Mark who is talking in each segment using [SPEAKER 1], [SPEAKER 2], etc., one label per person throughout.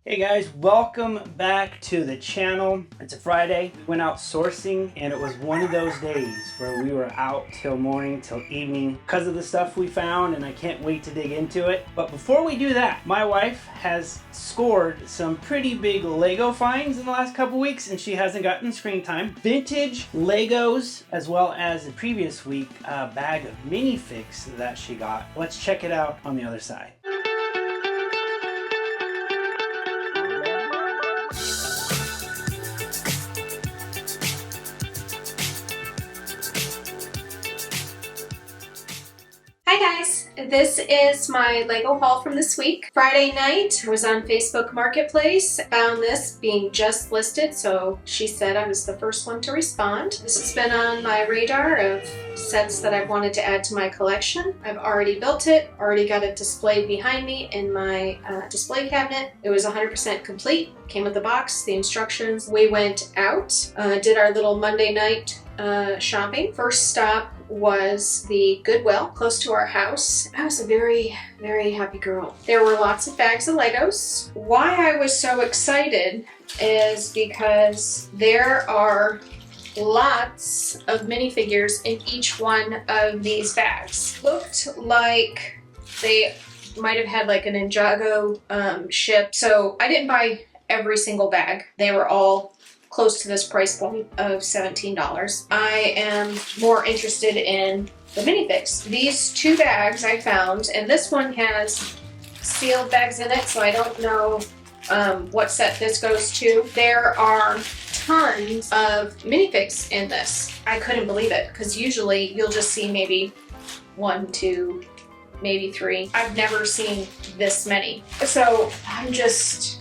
[SPEAKER 1] Hey guys, welcome back to the channel. It's a Friday. We went out sourcing and it was one of those days where we were out till morning, till evening because of the stuff we found, and I can't wait to dig into it. But before we do that, my wife has scored some pretty big Lego finds in the last couple weeks and she hasn't gotten screen time. Vintage Legos, as well as the previous week, a bag of minifigs that she got. Let's check it out on the other side.
[SPEAKER 2] Hi guys, this is my Lego haul from this week. Friday night, I was on Facebook Marketplace, found this being just listed, so she said I was the first one to respond. This has been on my radar of sets that I've wanted to add to my collection. I've already built it, already got it displayed behind me in my display cabinet. It was 100% complete, came with the box, the instructions. We went out, did our little Monday night shopping. First stop was the Goodwill close to our house. I was a very, very happy girl. There were lots of bags of Legos. Why I was so excited is because there are lots of minifigures in each one of these bags. Looked like they might have had like an Ninjago ship. So I didn't buy every single bag. They were all close to this price point of $17. I am more interested in the minifigs. These two bags I found, and this one has sealed bags in it, so I don't know what set this goes to. There are tons of minifigs in this. I couldn't believe it, because usually you'll just see maybe 1, 2, maybe 3. I've never seen this many. So I'm just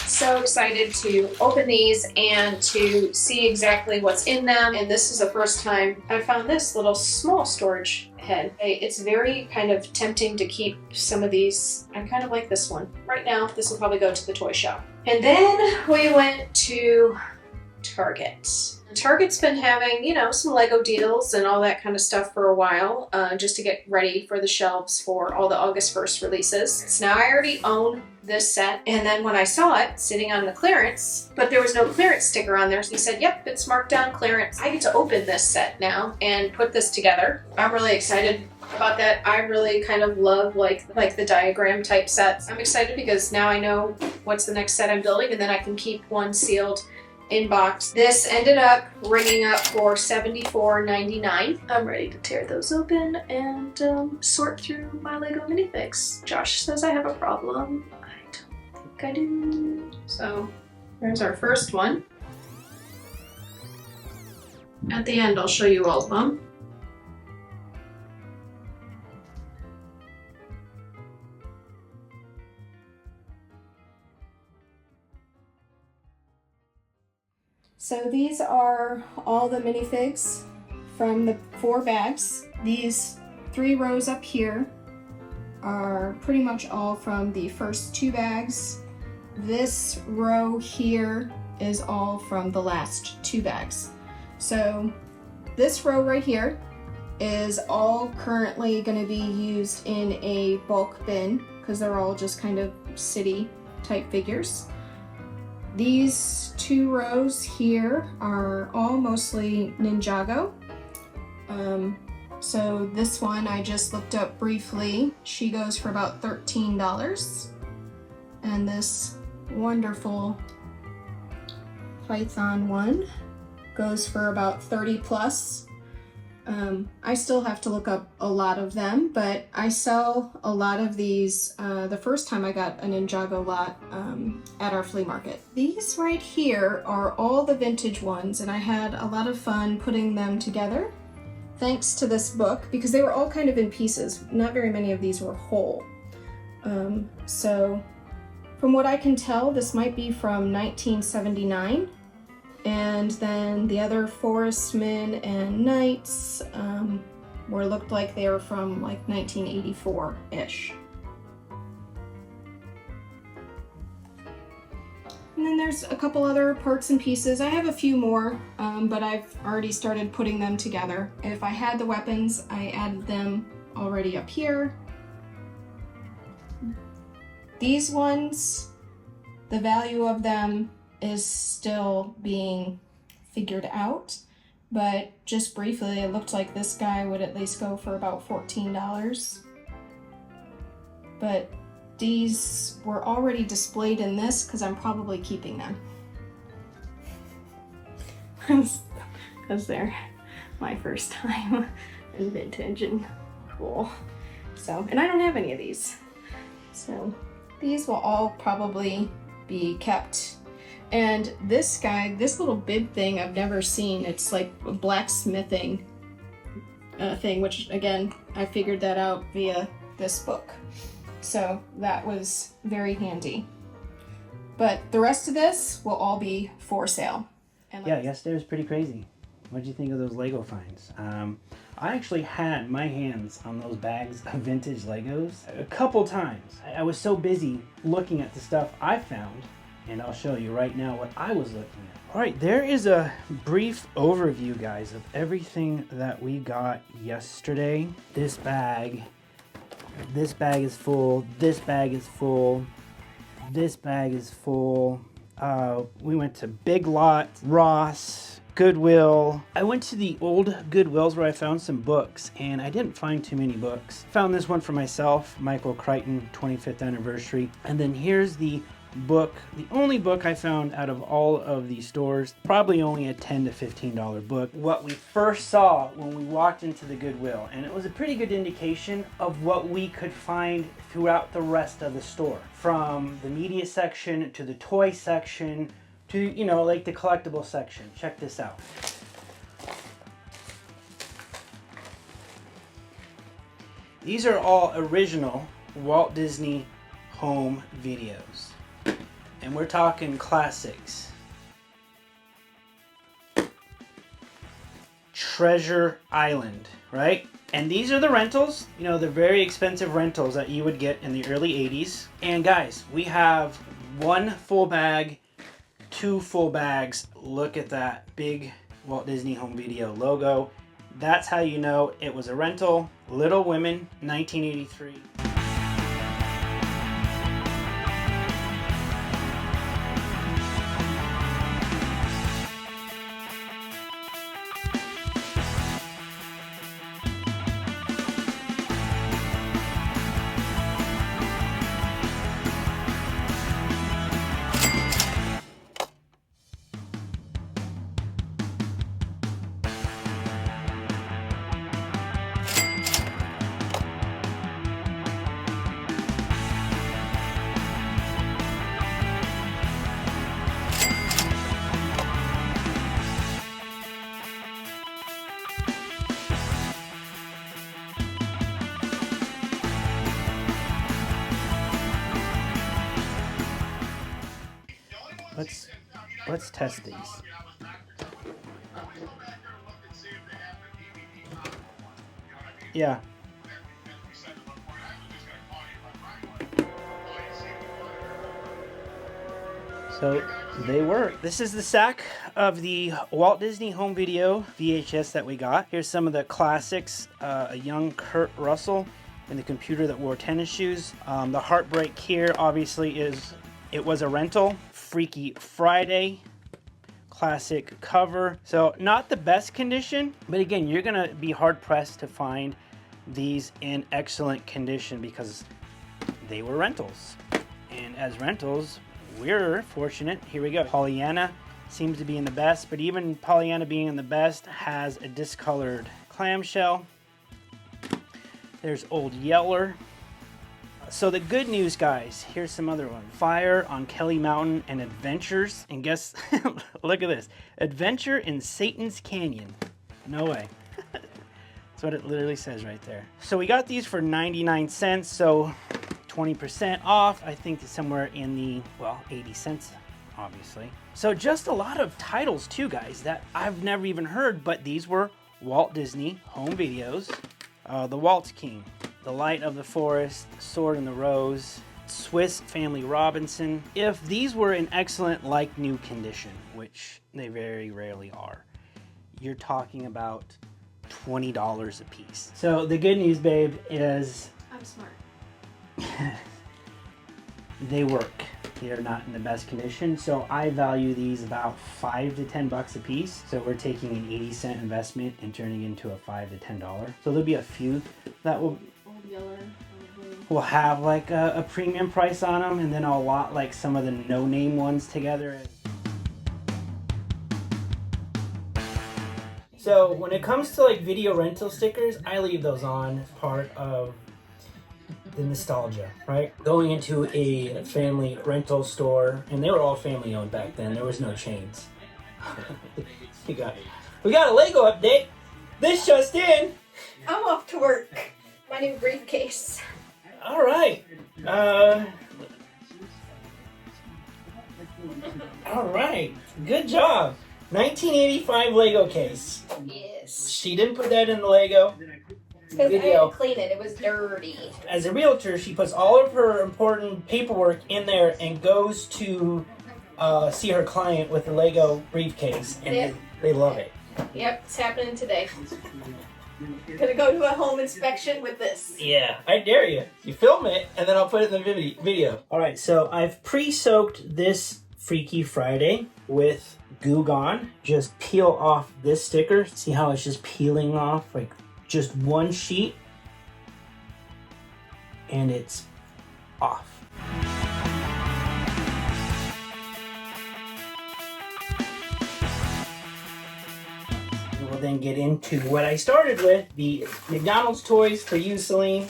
[SPEAKER 2] so excited to open these and to see exactly what's in them. And this is the first time I found this little small storage head. It's very kind of tempting to keep some of these. I kind of like this one. Right now, this will probably go to the toy shop. And then we went to Target. Target's been having, you know, some Lego deals and all that kind of stuff for a while, just to get ready for the shelves for all the August 1st releases. So now I already own this set, and then when I saw it sitting on the clearance, but there was no clearance sticker on there, so he said, yep, it's marked down clearance. I get to open this set now and put this together. I'm really excited about that. I really kind of love like the diagram type sets. I'm excited because now I know what's the next set I'm building, and then I can keep one sealed in box. This ended up ringing up for $74.99. I'm ready to tear those open and sort through my Lego minifigs. Josh says I have a problem. I don't think I do. So there's our first one. At the end, I'll show you all of them. So these are all the minifigs from the 4 bags. These 3 rows up here are pretty much all from the first 2 bags. This row here is all from the last 2 bags. So this row right here is all currently going to be used in a bulk bin because they're all just kind of city type figures. These 2 rows here are all mostly Ninjago. So this one I just looked up briefly. She goes for about $13. And this wonderful Python one goes for about 30 plus. I still have to look up a lot of them, but I sell a lot of these the first time I got a Ninjago lot at our flea market. These right here are all the vintage ones, and I had a lot of fun putting them together thanks to this book because they were all kind of in pieces. Not very many of these were whole. So from what I can tell, this might be from 1979. And then the other Forestmen and Knights looked like they were from like 1984-ish. And then there's a couple other parts and pieces. I have a few more, but I've already started putting them together. If I had the weapons, I added them already up here. These ones
[SPEAKER 3] The value of them is still being figured out, but just briefly, it looked like this guy would at least go for about $14. But these were already displayed in this because I'm probably keeping them. Because they're my first time in vintage and cool. So, and I don't have any of these. So these will all probably be kept. And this guy, this little bib thing I've never seen. It's like a blacksmithing thing, which again, I figured that out via this book. So that was very handy. But the rest of this will all be for sale. And
[SPEAKER 1] yeah, yesterday was pretty crazy. What did you think of those Lego finds? I actually had my hands on those bags of vintage Legos a couple times. I was so busy looking at the stuff I found, and I'll show you right now what I was looking at. All right, there is a brief overview, guys, of everything that we got yesterday. This bag is full, this bag is full, this bag is full. We went to Big Lot, Ross, Goodwill. I went to the old Goodwills where I found some books, and I didn't find too many books. Found this one for myself, Michael Crichton, 25th anniversary. And then here's the book, the only book I found out of all of these stores, probably only a $10 to $15 book. What we first saw when we walked into the Goodwill, and it was a pretty good indication of what we could find throughout the rest of the store. From the media section to the toy section to, you know, like the collectible section. Check this out. These are all original Walt Disney home videos. And we're talking classics. Treasure Island, right? And these are the rentals. You know, they're very expensive rentals that you would get in the early 80s. And guys, we have one full bag, two full bags. Look at that big Walt Disney Home Video logo. That's how you know it was a rental. Little Women, 1983. Let's test these. Yeah. So they work. This is the sack of the Walt Disney Home Video VHS that we got. Here's some of the classics. A young Kurt Russell in The Computer That Wore Tennis Shoes. The heartbreak here obviously is it was a rental. Freaky Friday, classic cover. So not the best condition, but again, you're gonna be hard pressed to find these in excellent condition because they were rentals. And as rentals, we're fortunate. Here we go. Pollyanna seems to be in the best, but even Pollyanna being in the best has a discolored clamshell. There's Old Yeller. So the good news, guys, here's some other one. Fire on Kelly Mountain and Adventures. And guess, look at this. Adventure in Satan's Canyon. No way. That's what it literally says right there. So we got these for 99 cents. So 20% off. I think it's somewhere in the, well, 80 cents, obviously. So just a lot of titles too, guys, that I've never even heard, but these were Walt Disney home videos. The Waltz King. The Light of the Forest, Sword in the Rose, Swiss Family Robinson. If these were in excellent like new condition, which they very rarely are, you're talking about $20 a piece. So the good news, babe, is
[SPEAKER 3] I'm smart.
[SPEAKER 1] they work. they're not in the best condition. So I value these about $5 to $10 a piece. So we're taking an 80-cent investment and turning it into a $5 to $10. So there'll be a few that will have like a premium price on them, and then I'll lot like some of the no-name ones together. So when it comes to like video rental stickers, I leave those on as part of the nostalgia, right? Going into a family rental store, and they were all family owned back then. There was no chains. we got a Lego update. This just in.
[SPEAKER 3] I'm off to work. My new briefcase.
[SPEAKER 1] All right. All right. Good job. 1985 Lego case.
[SPEAKER 3] Yes.
[SPEAKER 1] She didn't put that in the Lego
[SPEAKER 3] Because I had
[SPEAKER 1] video.
[SPEAKER 3] to clean it. It was dirty.
[SPEAKER 1] As a realtor, she puts all of her important paperwork in there and goes to see her client with the Lego briefcase, and
[SPEAKER 3] Yep.
[SPEAKER 1] they love it.
[SPEAKER 3] Yep, it's happening today. Gonna go to a home inspection with this.
[SPEAKER 1] Yeah, I dare you. You film it, and then I'll put it in the video. All right, so I've pre-soaked this Freaky Friday with Goo Gone. Just peel off this sticker. See how it's just peeling off, like just one sheet, and it's off. We'll then get into what I started with, the McDonald's toys for you, Celine.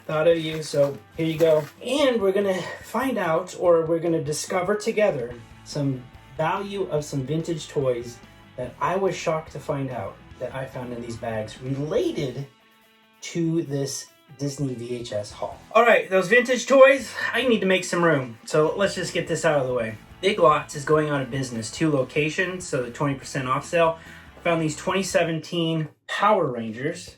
[SPEAKER 1] Thought of you, so here you go. And we're gonna find out, or we're gonna discover together, some value of some vintage toys that I was shocked to find out that I found in these bags related to this Disney VHS haul. All right, those vintage toys, I need to make some room. So let's just get this out of the way. Big Lots is going out of business, 2 locations, so the 20% off sale. I found these 2017 Power Rangers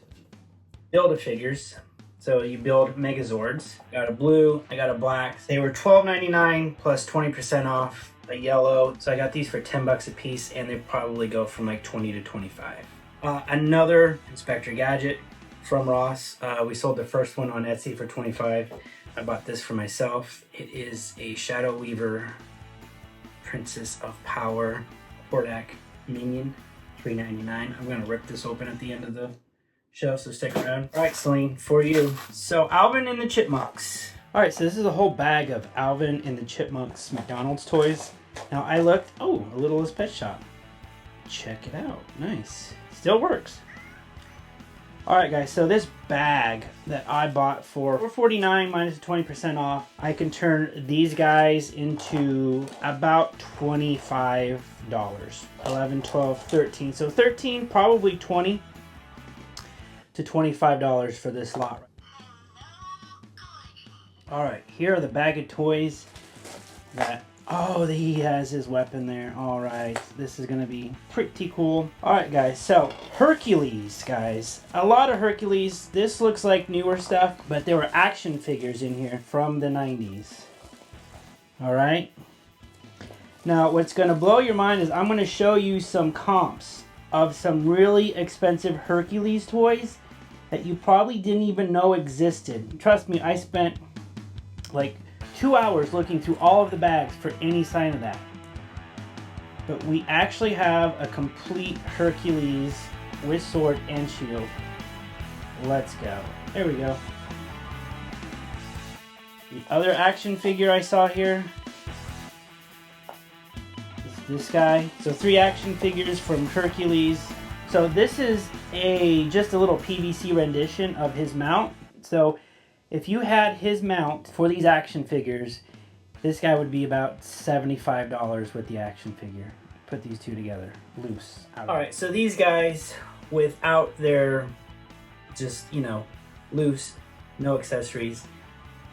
[SPEAKER 1] Build-A-Figures. So you build Megazords. Got a blue, I got a black. They were $12.99 plus 20% off, a yellow. So I got these for $10 a piece, and they probably go from like 20 to 25. Another Inspector Gadget from Ross. We sold the first one on Etsy for 25. I bought this for myself. It is a Shadow Weaver Princess of Power Hordak minion, $3.99. I'm gonna rip this open at the end of the show, so stick around. All right, Celine, for you. So Alvin and the Chipmunks. All right, so this is a whole bag of Alvin and the Chipmunks McDonald's toys. Now I looked, oh, a Littlest Pet Shop. Check it out, nice. Still works. All right, guys, so this bag that I bought for $4.49 minus 20% off, I can turn these guys into about $25. 11, 12, 13. So 13, probably 20 to $25 for this lot. All right, here are the bag of toys that, oh, he has his weapon there. All right, this is gonna be pretty cool. All right, guys, so Hercules, guys. A lot of Hercules. This looks like newer stuff, but there were action figures in here from the 90s. All right. Now, what's gonna blow your mind is I'm gonna show you some comps of some really expensive Hercules toys that you probably didn't even know existed. Trust me, I spent like 2 hours looking through all of the bags for any sign of that. But we actually have a complete Hercules with sword and shield. Let's go. There we go. The other action figure I saw here is this guy. So 3 action figures from Hercules. So this is just a little PVC rendition of his mount. So if you had his mount for these action figures, this guy would be about $75 with the action figure. Put these two together, loose. Alright, so these guys, without their, just, loose, no accessories,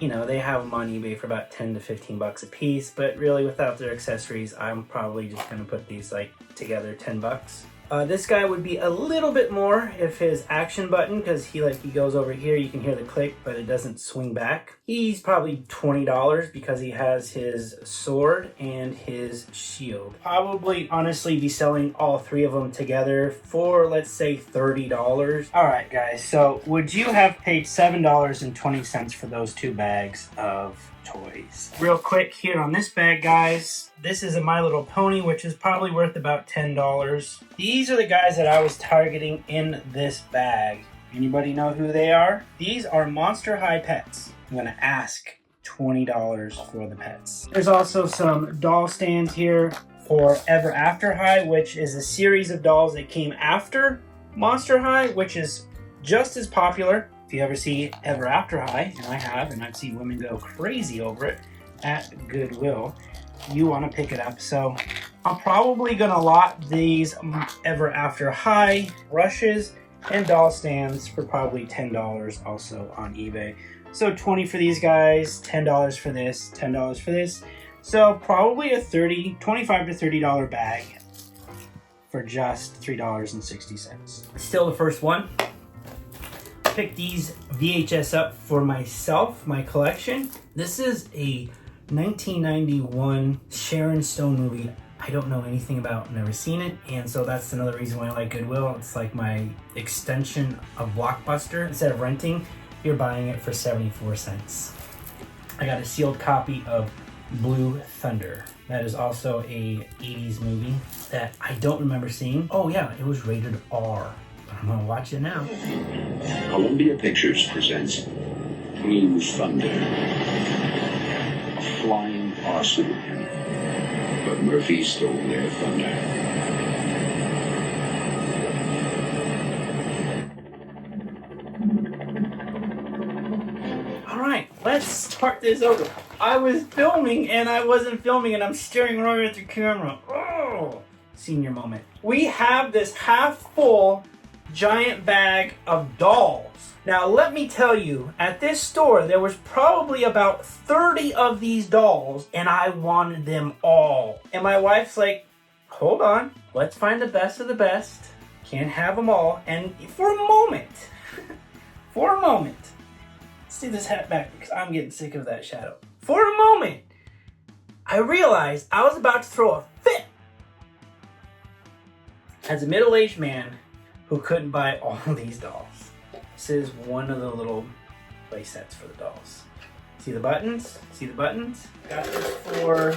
[SPEAKER 1] they have them on eBay for about 10 to 15 bucks a piece, but really without their accessories, I'm probably just going to put these together 10 bucks. This guy would be a little bit more if his action button, because he goes over here, you can hear the click, but it doesn't swing back. He's probably $20 because he has his sword and his shield. Probably, honestly, be selling all 3 of them together for, let's say, $30. All right, guys, so would you have paid $7.20 for those 2 bags of toys. Real quick here on this bag, guys. This is a My Little Pony, which is probably worth about $10. These are the guys that I was targeting in this bag. Anybody know who they are? These are Monster High pets. I'm gonna ask $20 for the pets. There's also some doll stands here for Ever After High, which is a series of dolls that came after Monster High, which is just as popular. If you ever see Ever After High, and I have, and I've seen women go crazy over it at Goodwill, you want to pick it up. So I'm probably going to lot these Ever After High brushes and doll stands for probably $10 also on eBay. So $20 for these guys, $10 for this, $10 for this. So probably a $25 to $30 bag for just $3.60. Still the first one. Picked these VHS up for myself, my collection. This is a 1991 Sharon Stone movie I don't know anything about, never seen it, and so that's another reason why I like Goodwill. It's like my extension of Blockbuster. Instead of renting, you're buying it for 74 cents. I got a sealed copy of Blue Thunder. That is also a 80s movie that I don't remember seeing. Oh yeah, it was rated R. I'm gonna watch it now.
[SPEAKER 4] Columbia Pictures presents Blue Thunder. A flying arson. But Murphy stole their thunder.
[SPEAKER 1] Alright, let's start this over. I was filming and I wasn't filming and I'm staring right at the camera. Oh, senior moment. We have this half full giant bag of dolls. Now let me tell you, at this store there was probably about 30 of these dolls and I wanted them all. And my wife's like, hold on, let's find the best of the best. Can't have them all. And for a moment, let's do this hat back because I'm getting sick of that shadow. For a moment, I realized I was about to throw a fit. As a middle-aged man who couldn't buy all of these dolls. This is one of the little play sets for the dolls. See the buttons? See the buttons? Got this for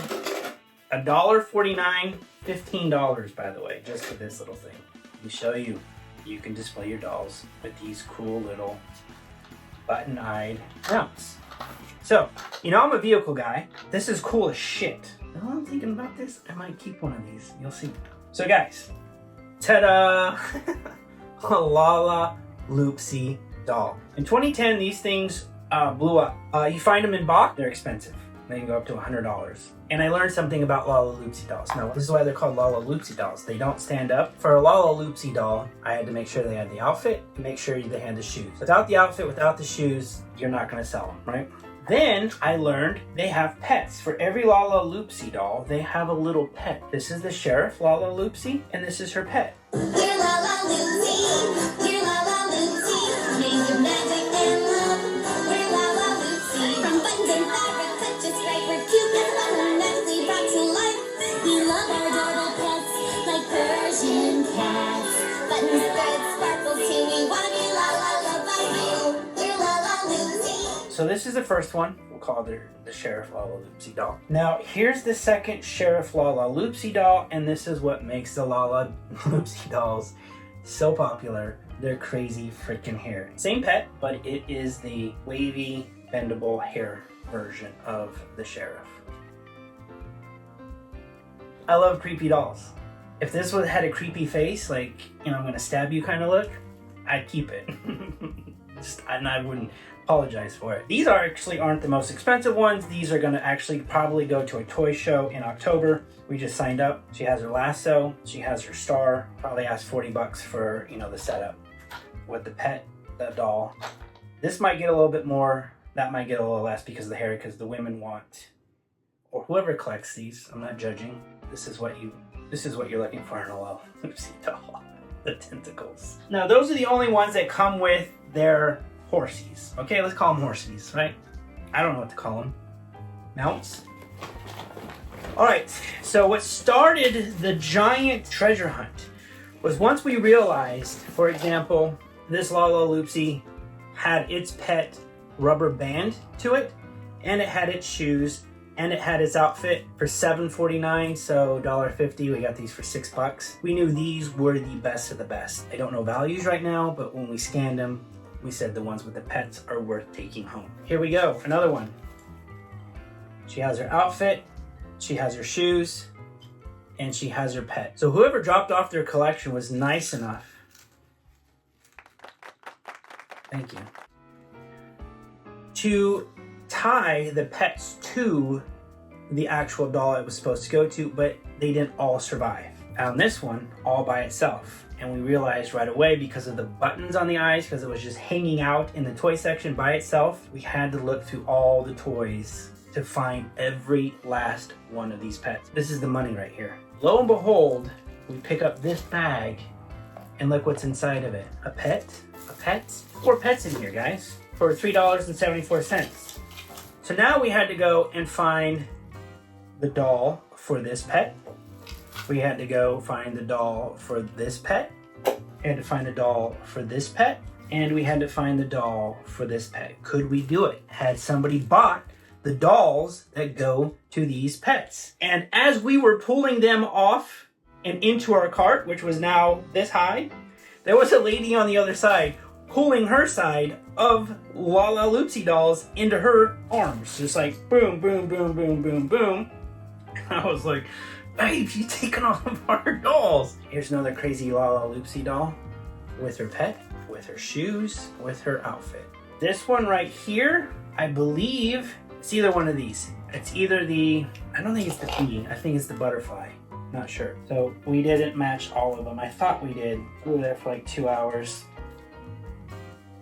[SPEAKER 1] $1.49, $15 by the way, just for this little thing. Let me show you. You can display your dolls with these cool little button-eyed mounts. So, you know I'm a vehicle guy. This is cool as shit. Now I'm thinking about this, I might keep one of these. You'll see. So guys, ta-da! A Lala Loopsy doll. In 2010, these things blew up. You find them in box, they're expensive. They can go up to $100. And I learned something about Lala Loopsy dolls. Now, this is why they're called Lala Loopsy dolls. They don't stand up. For a Lala Loopsy doll, I had to make sure they had the outfit and make sure they had the shoes. Without the outfit, without the shoes, you're not gonna sell them, right? Then I learned they have pets. For every Lala Loopsy doll, they have a little pet. This is the sheriff, Lala Loopsy, and this is her pet.
[SPEAKER 5] You're Lala Loopsy, you're Lala Loopsy, make your magic and love. We're Lala Loopsy, from buttons and fabric, touches right, we're cute and fun and magically brought to life. We love our adorable pets, like Persian cats. Buttons, threads, sparkles too, we wanna be Lala loved by you. We're Lala Loopsy.
[SPEAKER 1] So this is the first one. We'll call her the Sheriff Lala Loopsy doll. Now here's the second Sheriff Lala Loopsy doll, and this is what makes the Lala Loopsy dolls so popular. They're crazy freaking hair. Same pet, but it is the wavy, bendable hair version of the Sheriff. I love creepy dolls. If this one had a creepy face, like, you know, I'm gonna stab you kind of look, I'd keep it. And I wouldn't apologize for it. These actually aren't the most expensive ones. These are gonna actually probably go to a toy show in October. We just signed up. She has her lasso, she has her star. Probably asked 40 bucks for, you know, the setup. With the pet, the doll. This might get a little bit more, that might get a little less because of the hair, because the women want, or whoever collects these, I'm not judging. This is what you're looking for in a Lala Loopsy doll. The tentacles. Now those are the only ones that come with their horsies. Okay, let's call them horsies, right? I don't know what to call them. Mounts? Alright, so what started the giant treasure hunt was once we realized, for example, this Lala Loopsy had its pet rubber band to it, and it had its shoes, and it had its outfit for $7.49, so $1.50. We got these for $6. We knew these were the best of the best. I don't know values right now, but when we scanned them, we said the ones with the pets are worth taking home. Here we go, another one. She has her outfit, she has her shoes, and she has her pet. So whoever dropped off their collection was nice enough. Thank you. To tie the pets to the actual doll it was supposed to go to, but they didn't all survive. Found this one all by itself. And we realized right away, because of the buttons on the eyes, because it was just hanging out in the toy section by itself, we had to look through all the toys to find every last one of these pets. This is the money right here. Lo and behold, we pick up this bag and look what's inside of it. A pet? 4 pets in here, guys, for $3.74. So now we had to go and find the doll for this pet. We had to go find the doll for this pet. We had to find the doll for this pet. And we had to find the doll for this pet. Could we do it? Had somebody bought the dolls that go to these pets? And as we were pulling them off and into our cart, which was now this high, there was a lady on the other side pulling her side of Lala Loopsy dolls into her arms. Just like boom, boom, boom, boom, boom, boom. And I was like, babe, she's taking all of our dolls. Here's another crazy Lala Loopsy doll with her pet, with her shoes, with her outfit. This one right here, I believe it's either one of these. It's either the, I don't think it's the bee, I think it's the butterfly. Not sure. So we didn't match all of them. I thought we did. We were there for like 2 hours.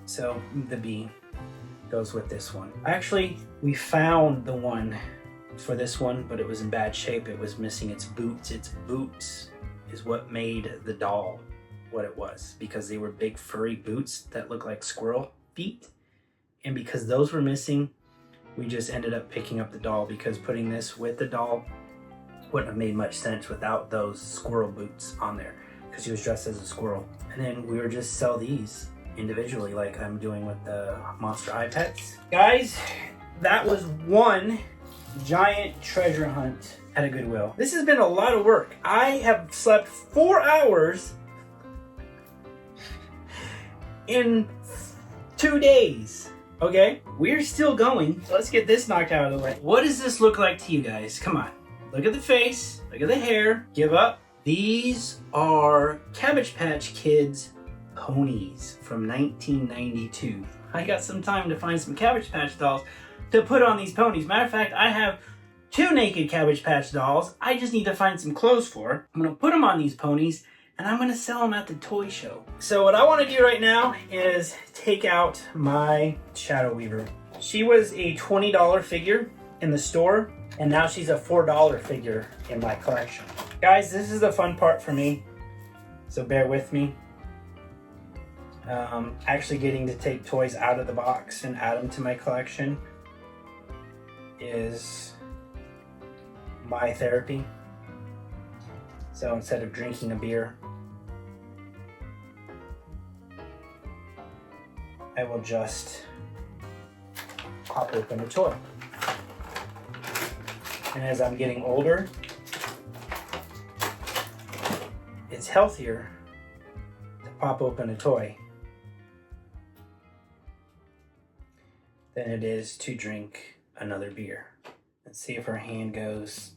[SPEAKER 1] So the bee goes with this one. Actually, we found the one for this one, but it was in bad shape. It was missing its boots. Its boots is what made the doll what it was, because they were big furry boots that look like squirrel feet. And because those were missing, we just ended up picking up the doll, because putting this with the doll wouldn't have made much sense without those squirrel boots on there, because he was dressed as a squirrel. And then we would just sell these individually, like I'm doing with the Monster Eye pets. Guys, that was one giant treasure hunt at a Goodwill. This has been a lot of work. I have slept 4 hours in 2 days. Okay, we're still going. Let's get this knocked out of the way. What does this look like to you guys? Come on. Look at the face. Look at the hair. Give up. These are Cabbage Patch Kids ponies from 1992. I got some time to find some Cabbage Patch dolls to put on these ponies. Matter of fact, I have 2 naked Cabbage Patch dolls I just need to find some clothes for. I'm gonna put them on these ponies and I'm gonna sell them at the toy show. So what I wanna do right now is take out my Shadow Weaver. She was a $20 figure in the store, and now she's a $4 figure in my collection. Guys, this is the fun part for me, so bear with me. Actually getting to take toys out of the box and add them to my collection is my therapy. So instead of drinking a beer, I will just pop open a toy. And as I'm getting older, it's healthier to pop open a toy than it is to drink another beer. Let's see if her hand goes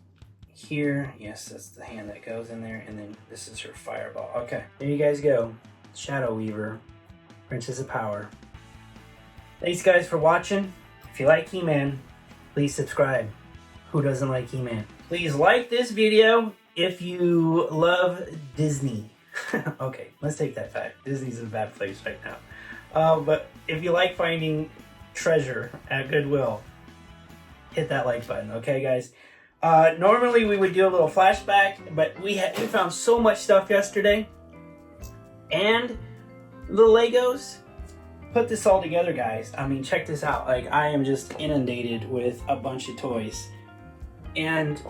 [SPEAKER 1] here. Yes, that's the hand that goes in there. And then this is her fireball. Okay, there you guys go. Shadow Weaver, Princess of Power. Thanks guys for watching. If you like He-Man, please subscribe. Who doesn't like He-Man? Please like this video if you love Disney. Okay, let's take that back. Disney's in a bad place right now. But if you like finding treasure at Goodwill, hit that like button, okay guys? Normally we would do a little flashback, but we found so much stuff yesterday. And the Legos, put this all together, guys. I mean, check this out. Like, I am just inundated with a bunch of toys. And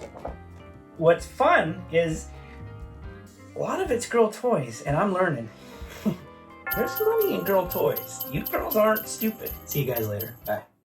[SPEAKER 1] what's fun is a lot of it's girl toys, and I'm learning. There's money in girl toys. You girls aren't stupid. See you guys later. Bye.